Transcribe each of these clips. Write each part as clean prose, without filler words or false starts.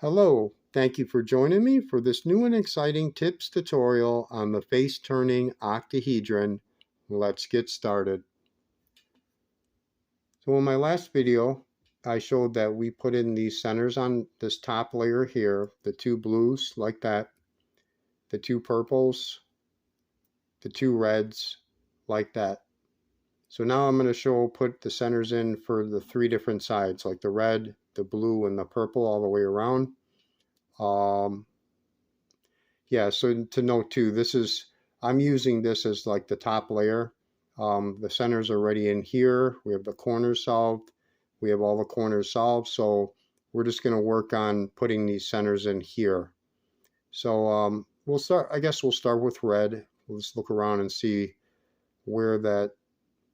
Hello, thank you for joining me for this new and exciting tips tutorial on the face-turning octahedron. Let's get started. So in my last video, I showed that we put in these centers on this top layer here, the two blues like that, the two purples, the two reds like that. So now I'm going to put the centers in for the three different sides, like the red, the blue, and the purple all the way around. Yeah, so to note too, I'm using this as like the top layer. The center's already in here. We have the corners solved. We have all the corners solved. So we're just going to work on putting these centers in here. So I guess we'll start with red. Let's look around and see where that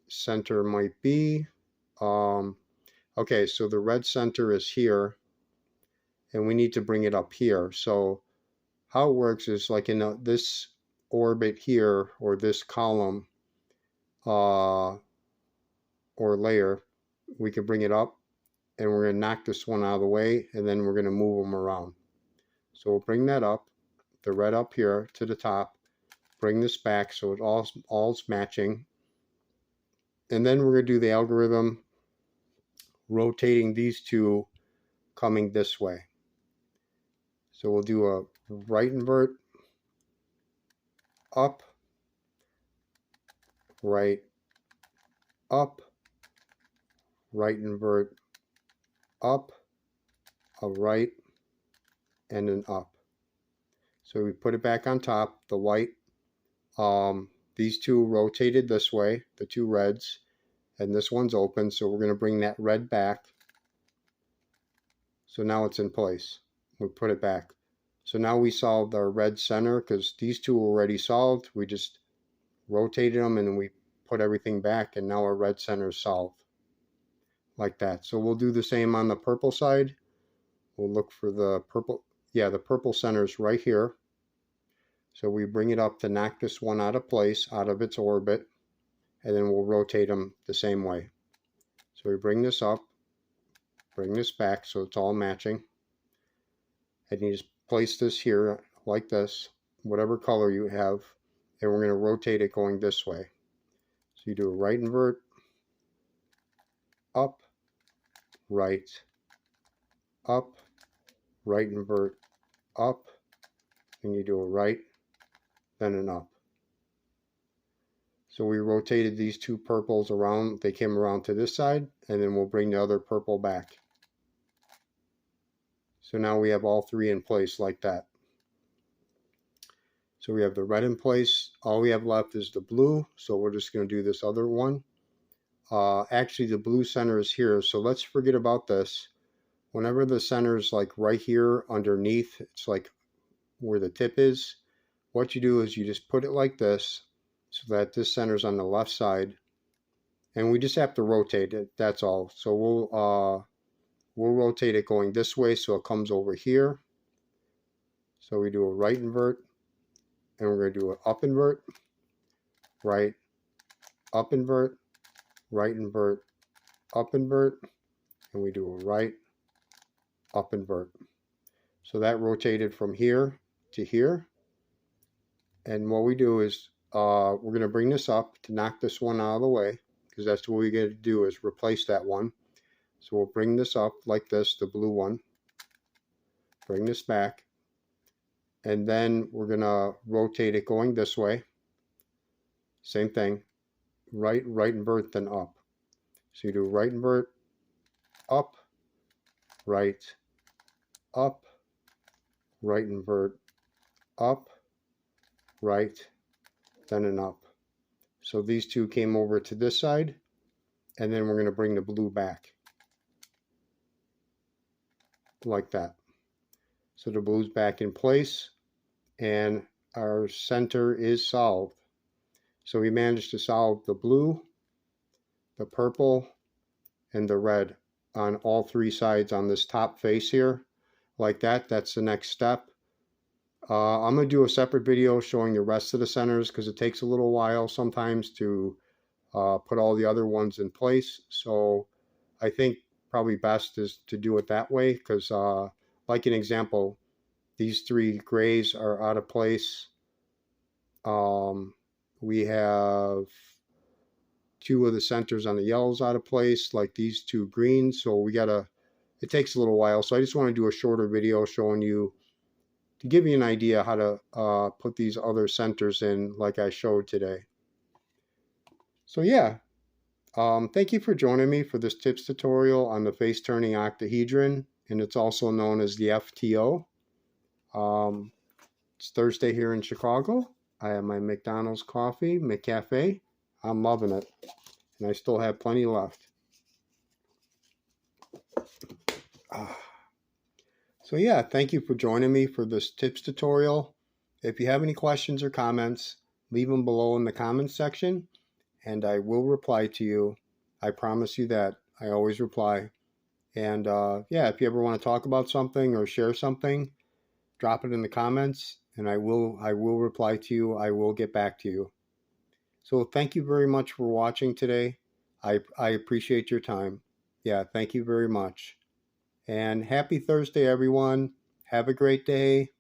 center might be. Okay, so the red center is here, and we need to bring it up here. So how it works is like in this orbit here, or this column or layer, we can bring it up, and we're going to knock this one out of the way, and then we're going to move them around. So we'll bring that up, the red up here to the top, bring this back so it all's matching, and then we're going to do the algorithm rotating these two coming this way. So we'll do a right invert, up, right, up, right invert, up, a right, and an up. So we put it back on top, the white. These two rotated this way, the two reds, and this one's open, so we're going to bring that red back. So now it's in place. We put it back. So now we solved our red center because these two were already solved. We just rotated them and then we put everything back, and now our red center is solved like that. So we'll do the same on the purple side. We'll look for the purple. Yeah, the purple center is right here. So we bring it up to knock this one out of place, out of its orbit, and then we'll rotate them the same way. So we bring this up, bring this back so it's all matching, and you just place this here like this, whatever color you have, and we're going to rotate it going this way. So you do a right invert, up, right, up, right invert, up, and you do a right, then an up. So we rotated these two purples around. They came around to this side, and then we'll bring the other purple back. So now we have all three in place like that. So we have the red in place. All we have left is the blue. So we're just going to do this other one. Actually, the blue center is here. So let's forget about this. Whenever the center is like right here underneath, it's like where the tip is. What you do is you just put it like this so that this center is on the left side. And we just have to rotate it. That's all. So we'll rotate it going this way so it comes over here. So we do a right invert, and we're going to do an up invert, right, up invert, right invert, up invert, and we do a right, up invert. So that rotated from here to here. And what we do is we're going to bring this up to knock this one out of the way, because that's what we got to do, is replace that one. So we'll bring this up like this, the blue one, bring this back, and then we're going to rotate it going this way. Same thing, right invert, then up. So you do right invert, up, right, up, right invert, up, right, then an up. So these two came over to this side, and then we're going to bring the blue back like that. So the blue's back in place, and our center is solved. So we managed to solve the blue, the purple, and the red on all three sides on this top face here like that. That's the next step. I'm going to do a separate video showing the rest of the centers because it takes a little while sometimes to put all the other ones in place. So I think probably best is to do it that way, because like an example, these three grays are out of place. We have two of the centers on the yellows out of place, like these two greens. So it takes a little while. So I just want to do a shorter video showing you, to give you an idea how to put these other centers in like I showed today. So yeah, thank you for joining me for this tips tutorial on the face turning octahedron, and it's also known as the FTO. It's Thursday here in Chicago. I have my McDonald's coffee, McCafe. I'm loving it, and I still have plenty left. So yeah, thank you for joining me for this tips tutorial. If you have any questions or comments, leave them below in the comments section, and I will reply to you. I promise you that. I always reply. And yeah, if you ever want to talk about something or share something, drop it in the comments, and I will reply to you. I will get back to you. So thank you very much for watching today. I appreciate your time. Yeah, thank you very much. And happy Thursday, everyone. Have a great day.